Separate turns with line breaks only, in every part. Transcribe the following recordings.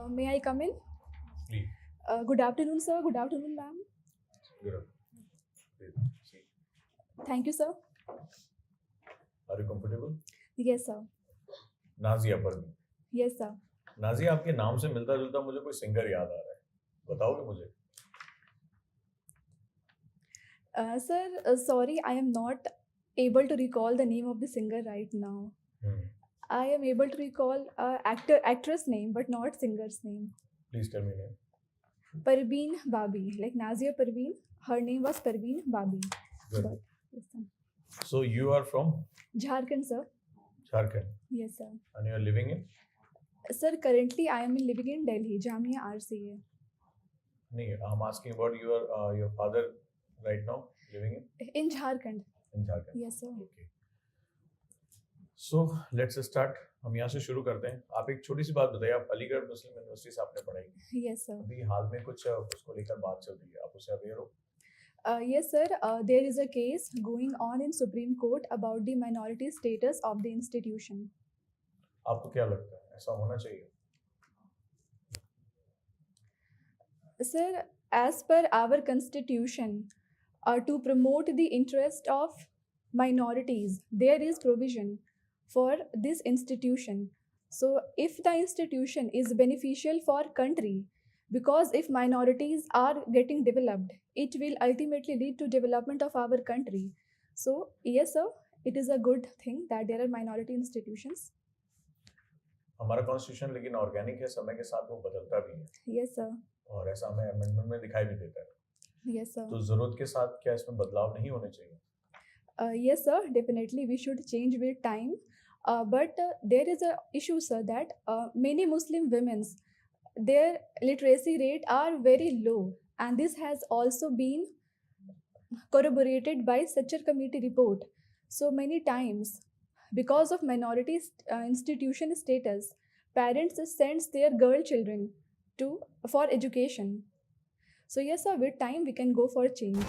May I come in?
Please.
Good afternoon, sir. Good afternoon, ma'am.
Good afternoon. Please. See.
Thank you, sir.
Are you comfortable?
Yes, sir.
Nazia Parveen.
Yes, sir.
Nazia, आपके नाम से मिलता जुलता मुझे कोई singer याद आ रहा है. बताओगे मुझे?
Sir, sorry, I am not able to recall the name of the singer right now. I am able to recall actress name, but not singer's name.
Please tell me name.
Parveen Babi, like Nazia Parveen. Her name was Parveen Babi.
Good.
But, yes, sir.
So you are from
Jharkhand, sir.
Jharkhand
Yes, sir.
and you are living in?
Sir, currently I am living in Delhi, Jamia RCA.
No, I'm asking about your father right now living
In Jharkhand.
in Jharkhand.
Yes, sir.
Okay. So let's start. हम यहाँ से शुरू करते हैं. आप एक छोटी सी बात बताइए. आप अलीगढ़ मुस्लिम यूनिवर्सिटी से आपने पढ़ाई की.
Yes, sir.
अभी हाल में कुछ उसको लेकर बात चल रही है. आप उससे अवेयर हो?
Yes, sir. There is a case going on in Supreme Court about the minority status of the institution.
आपको क्या लगता है ऐसा होना चाहिए?
Sir, as per our constitution, to promote the interest of minorities, there is provision for this institution. So, if the institution is beneficial for country, because if minorities are getting developed, it will ultimately lead to development of our country. So, yes, sir, it is a good thing that there are minority institutions.
हमारा constitution लेकिन organic है, समय के साथ वो बदलता भी है.
Yes, sir.
और ऐसा हमें अमेंडमेंट में दिखाई भी देता है.
Yes, sir.
तो जरूरत के साथ क्या इसमें बदलाव नहीं होने चाहिए?
Yes, sir. Definitely, we should change with time. But there is a issue, sir, that many Muslim women's their literacy rate are very low, and this has also been corroborated by such a committee report. So many times, because of minority institution status, parents sends their girl children to for education. So yes, sir, with time we can go for change.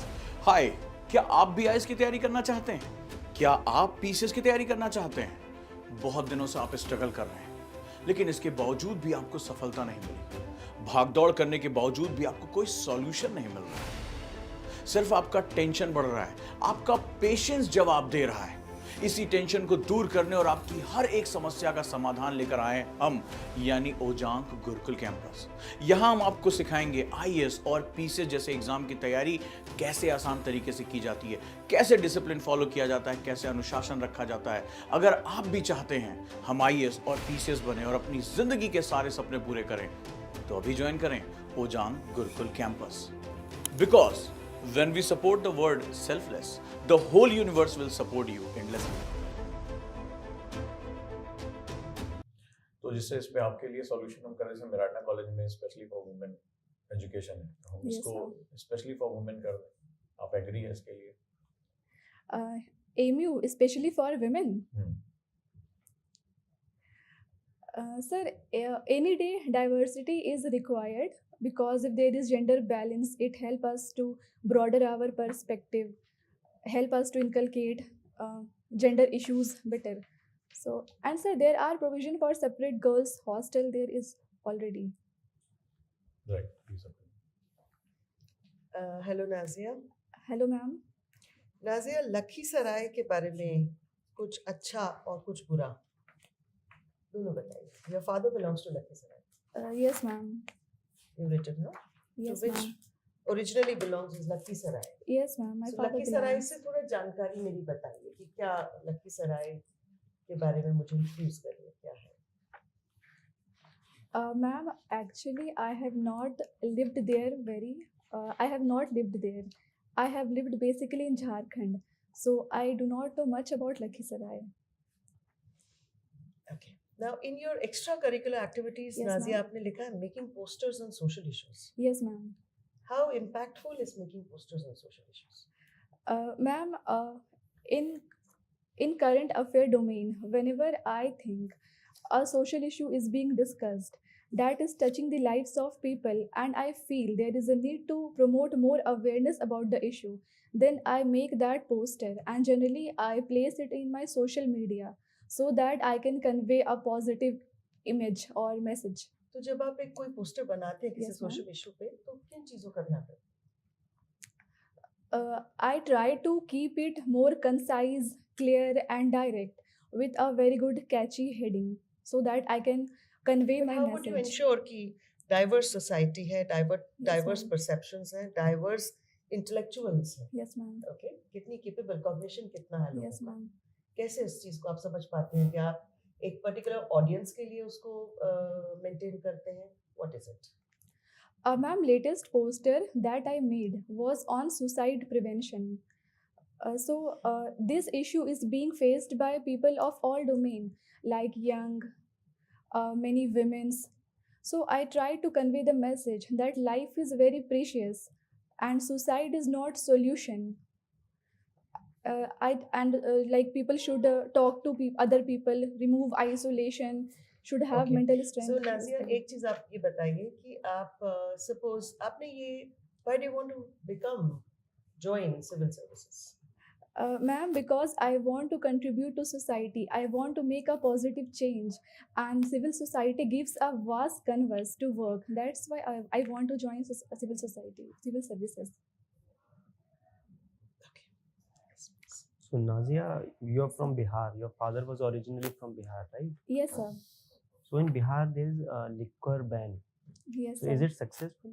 हाय, क्या आप भी IAS की तैयारी करना चाहते हैं? क्या आप पीसीएस की तैयारी करना चाहते हैं? बहुत दिनों से आप स्ट्रगल कर रहे हैं, लेकिन इसके बावजूद भी आपको सफलता नहीं मिली. भागदौड़ करने के बावजूद भी आपको कोई सॉल्यूशन नहीं मिल रहा है. सिर्फ आपका टेंशन बढ़ रहा है, आपका पेशेंस जवाब दे रहा है. इसी टेंशन को दूर करने और आपकी हर एक समस्या का समाधान लेकर आए हम, यानी ओजांग गुरुकुल कैंपस. यहां हम आपको सिखाएंगे आईएएस और पीसीएस जैसे एग्जाम की तैयारी कैसे आसान तरीके से की जाती है, कैसे डिसिप्लिन फॉलो किया जाता है, कैसे अनुशासन रखा जाता है. अगर आप भी चाहते हैं हम आईएएस और पीसीएस बने और अपनी जिंदगी के सारे सपने पूरे करें, तो अभी ज्वाइन करें Ojang Gurukul campus. Because when we support the word selfless, the whole universe will support you endlessly.
तो जिससे इस पे आपके लिए सॉल्यूशन हम करें, जैसे मिराटना कॉलेज में स्पेशली फॉर वुमेन एजुकेशन है, तो हम
Yes,
इसको स्पेशली फॉर वुमेन कर रहे हैं. आप एग्री है इसके लिए?
AMU especially for women. Sir, any day diversity is required, because if there is gender balance, it helps us to broaden our perspective, help us to inculcate gender issues better. So, and sir, there are provision for separate girls hostel. There is already.
Right. Please.
Hello Nazia.
Hello, ma'am.
Nazia, Lakhisarai के बारे में कुछ अच्छा और कुछ बुरा दोनों बताइए. Your father belongs to Lakhisaray.
Yes, ma'am.
You written, no?
Yes,
To which
ma'am.
originally belongs is Lakhisaray.
Yes, ma'am. My
So
father
Lakhisarai
belongs.
से थोड़ा जानकारी मेरी बताइए कि क्या लखीसराय के बारे में मुझे इंट्रोड्यूस करिए, क्या है?
Ma'am, actually, I have not lived there I have not lived there. I have lived basically in Jharkhand. So I do not know much about Lakhisarai.
Okay. Now, in your extracurricular activities,
Yes,
Nazia,
ma'am.
आपने लिखा है making posters on social issues.
Yes, ma'am.
How impactful is making posters on social issues?
Ma'am, in current affair domain, whenever I think a social issue is being discussed that is touching the lives of people, and I feel there is a need to promote more awareness about the issue, then I make that poster, and generally I place it in my social media so that I can convey a positive image or message.
तो जब आप एक कोई poster बनाते हैं किसी
Yes, ma'am.
Social issue पे तो किन चीजों का ध्यान रखते
I try to keep it more concise, clear, and direct with a very good catchy heading so that I can convey
हैं?
my
How would you
message.
ensure कि diverse society है, diverse
ma'am.
perceptions हैं, diverse intellectuals हैं?
Yes, ma'am.
Okay, कितनी capable cognition कितना है लोगों
Yes,
का?
ma'am.
कैसे इस चीज को आप समझ पाते हैं कि आप एक पर्टिकुलर ऑडियंस के लिए उसको मेंटेन करते हैं? What is it?
Ma'am, latest poster that I made was on suicide prevention. This issue is being faced by people of all domain, like young, many women's. So I try to convey the message that life is very precious, and suicide is not solution. Like people should talk to other people, remove isolation, should have
Okay.
mental strength.
So
Yes,
Nazia
ma'am.
एक चीज आप ये बताइए कि आप suppose आपने ये why do you want to become join civil services?
Ma'am, because I want to contribute to society, I want to make a positive change, and civil society gives a vast canvas to work. That's why I want to join civil society, civil services.
Okay.
So Nazia, you are from Bihar. Your father was originally from Bihar, right?
Yes, sir.
So in Bihar, there is a liquor ban.
Yes,
So
sir.
is it successful?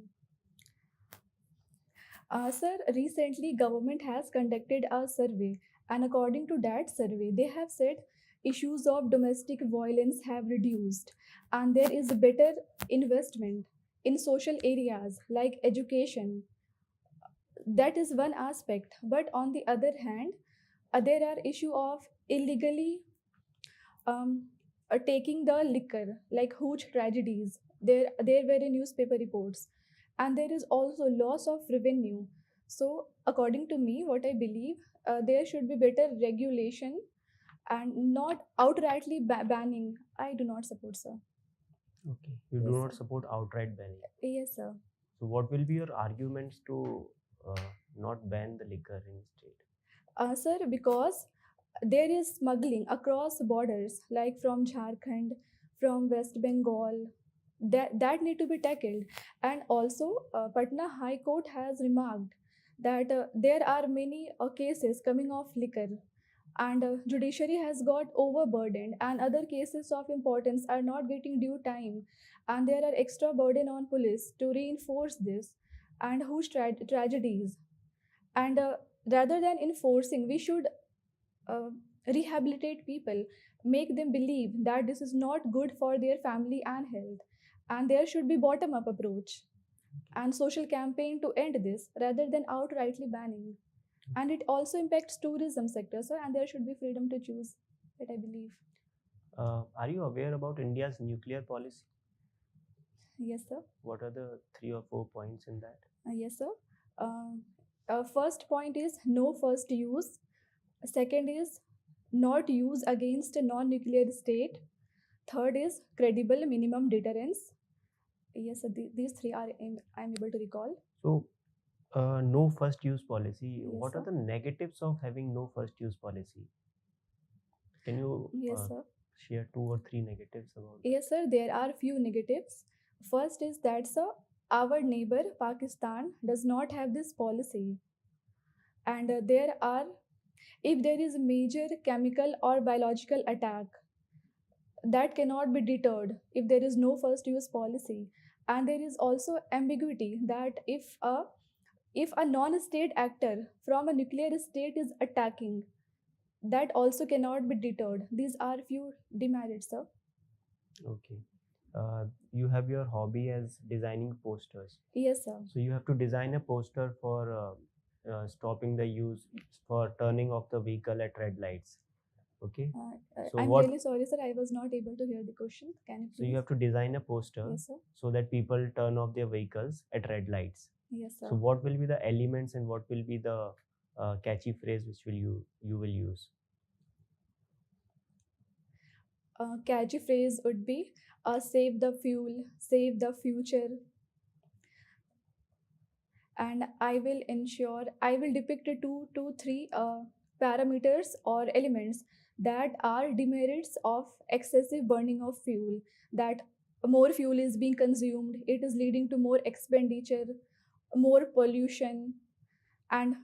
Sir, recently government has conducted a survey, and according to that survey, they have said issues of domestic violence have reduced, and there is better investment in social areas like education. That is one aspect, but on the other hand, there are issue of illegally taking the liquor, like huge tragedies. There were newspaper reports, and there is also loss of revenue. So according to me, what I believe, there should be better regulation and not outrightly banning. I do not support, sir.
Okay. You do
Yes,
not
sir.
support outright banning.
Yes, sir.
So what will be your arguments to not ban the liquor in state?
Sir, because there is smuggling across borders, like from Jharkhand, from West Bengal, that need to be tackled. And also, Patna High Court has remarked that there are many cases coming of liquor, and judiciary has got overburdened, and other cases of importance are not getting due time, and there are extra burden on police to reinforce this, and whose tragedies. And rather than enforcing, we should uh, rehabilitate people, make them believe that this is not good for their family and health, and there should be bottom up approach and social campaign to end this rather than outrightly banning. And it also impacts tourism sector, sir, and there should be freedom to choose, that I believe.
Are you aware about India's nuclear policy?
Yes, sir.
What are the 3 or 4 points in that?
Yes, sir. First point is no first use. Second is not use against a non-nuclear state. Third is credible minimum deterrence. Yes, sir. These three are I'm able to recall.
So no first use policy.
Yes,
What are
sir.
the negatives of having no first use policy? Can you
Yes, sir.
share 2 or 3 negatives about?
Yes, sir. There are few negatives. First is that, sir, our neighbor Pakistan does not have this policy, and if there is a major chemical or biological attack, that cannot be deterred if there is no first use policy. And there is also ambiguity that if a non-state actor from a nuclear state is attacking, that also cannot be deterred. These are few demerits, sir.
Okay. You have your hobby as designing posters.
Yes, sir.
So you have to design a poster for stopping the use, for turning off the vehicle at red lights. Okay. So
I'm
what?
really sorry, sir. I was not able to hear the question. Can you
So
please?
you have to design a poster
Yes, sir.
so that people turn off their vehicles at red lights.
Yes, sir.
So what will be the elements and what will be the catchy phrase which you will use?
Catchy phrase would be save the fuel, save the future. And I will depict two to three parameters or elements that are demerits of excessive burning of fuel, that more fuel is being consumed, it is leading to more expenditure, more pollution, and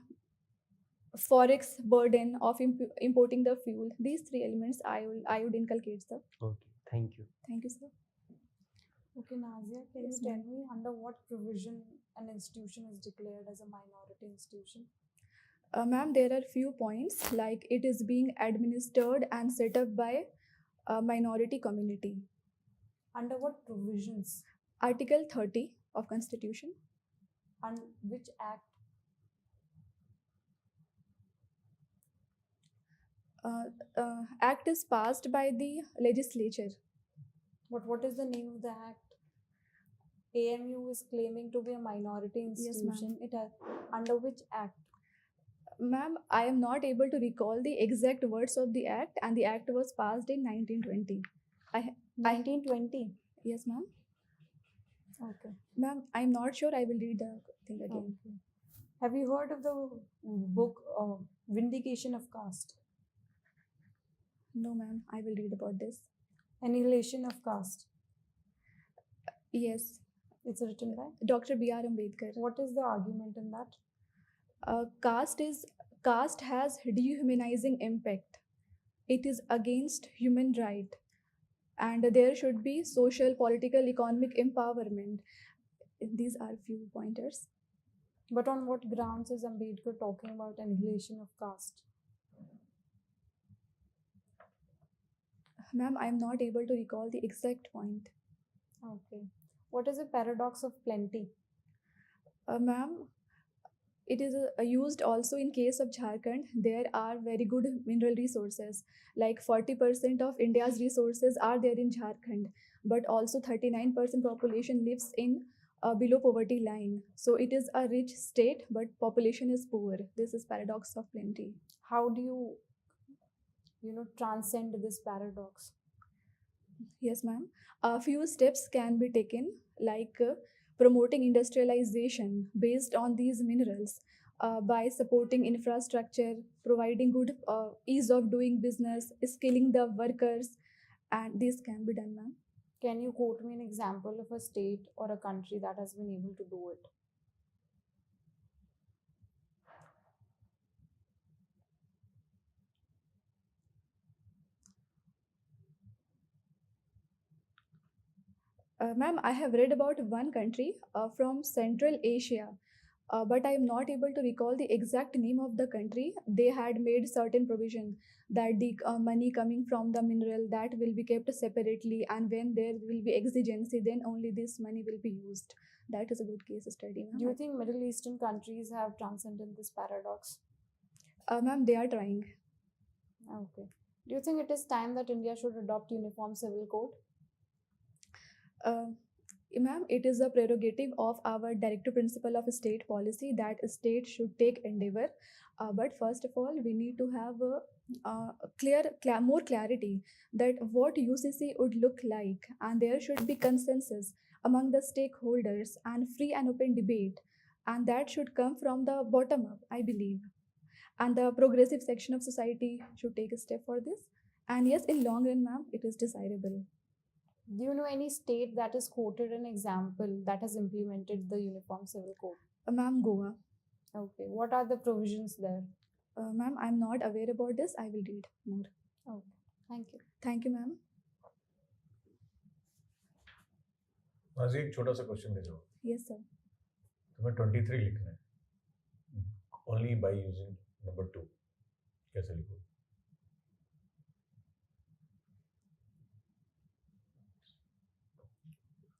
forex burden of importing the fuel. These three elements I would inculcate, sir.
Okay, thank you.
Thank you, sir.
Okay, Nazia, can
Yes,
you tell
ma'am.
me under what provision an institution is declared as a minority institution?
Ma'am, there are few points like it is being administered and set up by a minority community.
Under what provisions
Article 30 of Constitution.
and which act?
Act is passed by the legislature.
But what is the name of the act? AMU is claiming to be a minority
Yes, ma'am.
institution. It has under which act?
Ma'am, I am not able to recall the exact words of the act, and the act was passed in 1920.
1920.
Yes, ma'am.
Okay.
Ma'am, I'm not sure. I will read the thing again.
Okay. Have you heard of the book Vindication of Caste?
No, ma'am. I will read about this.
Annihilation of Caste.
Yes,
It's written by.
Dr. B.R. Ambedkar.
What is the argument in that?
Caste has dehumanizing impact. It is against human right, and there should be social, political, economic empowerment. These are few pointers.
But on what grounds is Ambedkar talking about annihilation of caste?
Ma'am, I am not able to recall the exact point.
Okay. What is the paradox of plenty?
Ma'am, it is used also in case of Jharkhand. There are very good mineral resources. Like 40% of India's resources are there in Jharkhand, but also 39% population lives in below poverty line. So it is a rich state, but population is poor. This is paradox of plenty.
How do you transcend this paradox?
Yes, ma'am. A few steps can be taken, like promoting industrialization based on these minerals by supporting infrastructure, providing good ease of doing business, skilling the workers, and this can be done, ma'am.
Can you quote me an example of a state or a country that has been able to do it?
Ma'am, I have read about one country from Central Asia, but I am not able to recall the exact name of the country. They had made certain provision that the money coming from the mineral that will be kept separately, and when there will be exigency, then only this money will be used. That is a good case study, ma'am.
Do you think Middle Eastern countries have transcended this paradox?
Ma'am, they are trying.
Okay. Do you think it is time that India should adopt uniform civil code?
Ma'am, it is a prerogative of our directive principle of state policy that state should take endeavor. But first of all, we need to have more clarity that what UCC would look like, and there should be consensus among the stakeholders and free and open debate, and that should come from the bottom up, I believe. And the progressive section of society should take a step for this. And yes, in long run, ma'am, it is desirable.
Do you know any state that is quoted an example that has implemented the uniform civil code?
Ma'am, Goa.
Okay. What are the provisions there?
Ma'am, I'm not aware about this. I will read more.
Okay. Thank you.
Thank you, ma'am.
Nazi एक छोटा सा question दे दो
Yes, sir.
तुम्हें 23 लिखना है only by using number 2 कैसे लिखो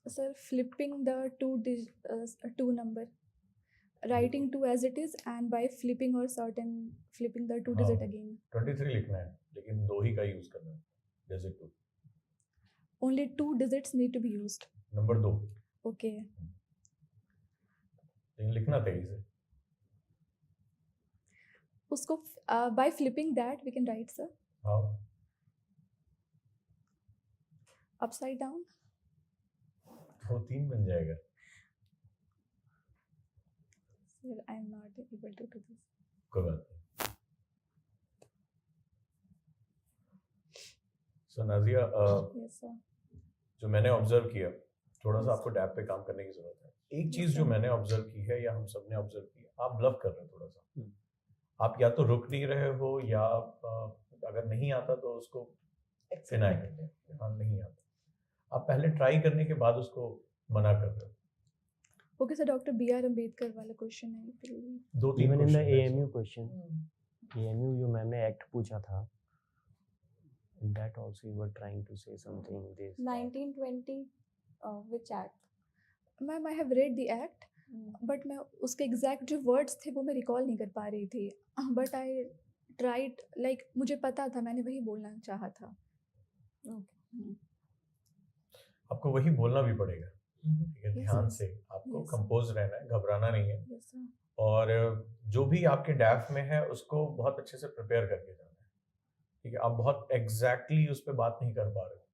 Sir, flipping the two number, writing two as it is, and by flipping or certain flipping the two digit
हाँ.
again.
23 लिखना है लेकिन दो ही का यूज करना है जैसे 2
Only two digits need to be used.
Number 2
Okay.
लेकिन लिखना तेजी से
उसको by flipping that we can write, sir,
हाँ
upside down.
वो 3 बन जाएगा
Sir, I am not able to do this.
कोई बात नहीं सो नाज़िया
Yes, sir.
जो मैंने ऑब्जर्व किया, थोड़ा सा आपको डैप पे काम करने की जरूरत है। एक चीज जो मैंने ऑब्जर्व की है या हम सब ने ऑब्जर्व की है, आप ब्लफ कर रहे हो थोड़ा सा। आप या तो रुक नहीं रहे हो या अगर नहीं आता तो उसको डिनाई करते हैं, हाँ नहीं आता। आप पहले ट्राई करने के बाद उसको मना कर रहे हो।
Okay sir, doctor B.R. Ambedkar वाला क्वेश्चन है फिर भी।
2-3
इवन इन द
क्वेश्चन है
AMU क्वेश्चन, AMU जो मैम ने एक्ट पूछा था, in that also you were trying to say something this
1920, which act?
Ma'am I have read the act, but मैं उसके एग्जैक्ट जो वर्ड्स थे वो मैं रिकॉल नहीं कर पा रही थी, बट आई ट्राइड, लाइक मुझे पता था, मैंने वही बोलना चाहा था।
आपको वही बोलना भी पड़ेगा, ठीक है?
Yes,
ध्यान
yes.
से आपको
Yes.
कंपोज रहना है, घबराना नहीं है,
यस सर।
और जो भी आपके डैफ में है उसको बहुत अच्छे से प्रिपेयर करके जाना है, ठीक है? आप बहुत एग्जैक्टली उस पर बात नहीं कर पा रहे हो,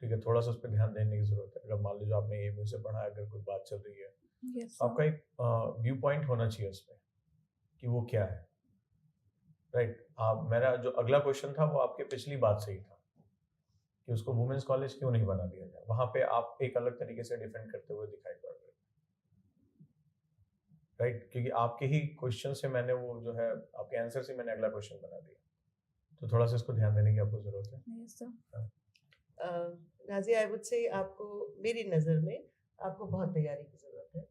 ठीक है? थोड़ा सा उस पर ध्यान देने की जरूरत है। अगर मान लीजिए आपने AMU से पढ़ा है, अगर कोई बात चल रही है
यस
तो आपका एक व्यू पॉइंट होना चाहिए उस पर कि वो क्या है, राइट? आप, मेरा जो अगला क्वेश्चन था वो आपके पिछली बात से ही था कि उसको वुमेन्स कॉलेज क्यों नहीं बना दिया जाए। वहां पे आप एक अलग तरीके से डिफेंड करते हुए दिखाई पड़ रहे, राइट? क्योंकि आपके ही क्वेश्चन से मैंने वो जो है आपके आंसर से मैंने अगला क्वेश्चन बना दिया, तो थोड़ा सा इसको ध्यान देने की आपको जरूरत है।
Yes sir.
Nazia, I would say आपको, मेरी नज़र में आपको बहुत तैयारी की ज़रूरत है।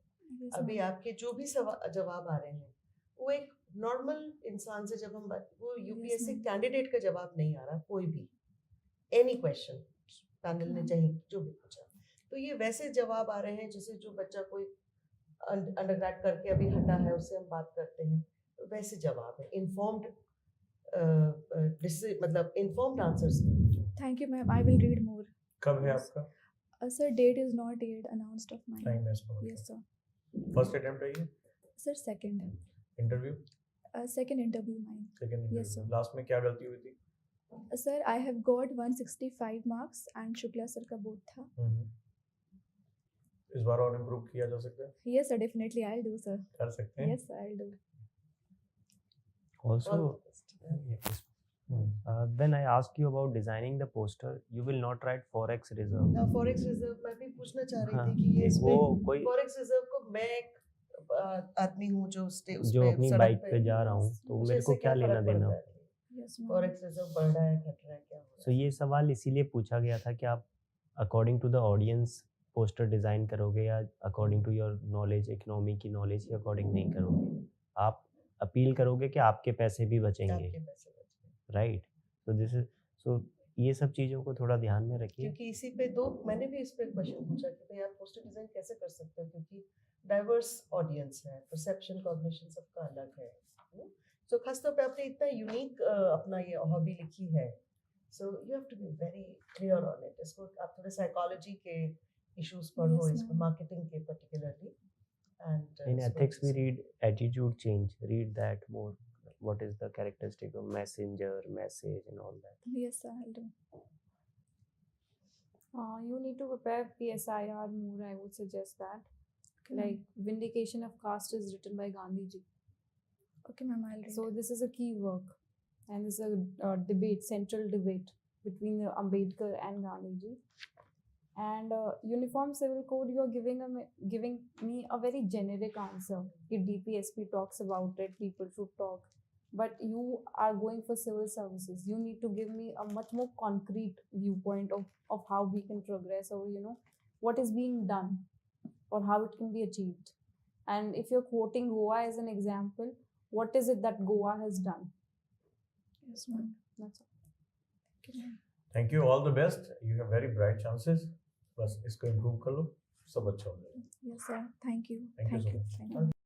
यस
अभी
मैम।
आपके जो भी जवाब आ रहे हैं वो एक नॉर्मल इंसान से, जब हम वो यूपीएससी
ma'am.
कैंडिडेट का जवाब नहीं आ रहा, कोई भी एनी क्वेश्चन पैनल ने
ma'am.
चाहे जो भी पूछा, तो ये वैसे जवाब आ रहे हैं जैसे जो बच्चा कोई अंडरग्रेड करके अभी हटा है उससे हम बात करते हैं, वैसे जवाब है, इन्फॉर्म्ड, मतलब इन्फॉर्म्ड आंसर्स नहीं।
Thank you ma'am, I will read more.
कब है
Yes.
आपका
sir date is not yet announced of mine.
Time? है इसको
यस सर।
फर्स्ट अटेम्प्ट है ये
sir second,
interview?
Second interview mine.
Second
Yes,
interview.
sir.
Last में क्या गलती हुई थी?
Sir I have got 165 marks and Shukla sir का बोर्ड था।
इस बार और इम्प्रूव किया जा सकता है?
Yes sir, definitely I will do sir.
कर सकते हैं।
Yes sir, I will do.
also yes. When I ask you about designing the poster, you will not write forex reserve.
Forex reserve मैं भी पूछना चाह रही
हाँ,
थी कि ये इस
वो
पे
कोई
फॉरेक्स रिजर्व को, मैं एक आदमी हूँ जो उस
जो
पे
अपनी
सड़क
बाइक पे जा रहा हूँ, तो
मुझे
मेरे को
इससे
क्या लेना
फर्क
देना?
पड़ता है?
Yes ma'am.
फॉरेक्स रिजर्व बढ़ रहा है, घट रहा है, क्या हो रहा
सो ये सवाल इसीलिए पूछा गया था कि आप according to the audience poster design करोगे या according to your knowledge, economy की नॉलेज के अकॉर्डिंग नहीं करोगे। आप अपील करोगे कि आपके पैसे भी
है?
बचेंगे,
आपके पैसे बच गए।
राइट? सो दिस इज, सो ये सब चीज़ों को थोड़ा ध्यान में रखिए।
क्योंकि इसी पे मैंने भी इस पे क्वेश्चन पूछा कि भाई आप पोस्टर डिजाइन कैसे कर सकते हो, क्योंकि डाइवर्स ऑडियंस है, परसेप्शन कॉग्निशन सबका अलग है। सो खासतौर पे आपने इतना यूनिक अपना ये हॉबी लिखी है, so you have to be very clear on it. इसको आप थोड़े साइकोलॉजी के इश्यूज पढ़ो,
Yes,
इस पे
ma'am.
मार्केटिंग के particularly, and
In ethics, we read attitude change. Read that more. What is the characteristic of messenger, message, and all that.
Yes sir, I will do.
You need to prepare PSIR more, I would suggest that.
Okay, ma'am.
Like Vindication of Caste is written by Gandhi ji.
Okay ma'am, I'll read.
So this is a key work, and this is a debate, central debate between Ambedkar and Gandhi ji. And Uniform Civil Code, you are giving me a very generic answer. If DPSP talks about it, people should talk. But you are going for civil services. You need to give me a much more concrete viewpoint of how we can progress, or what is being done or how it can be achieved. And if you're quoting Goa as an example, what is it that Goa has done?
Yes ma'am.
That's all.
Okay, ma'am.
Thank you, all the best, you have very bright chances. बस इसको improve कर लो, सब अच्छा हो जाएगा।
Yes sir, thank you.
Thank you so much.
Thank you.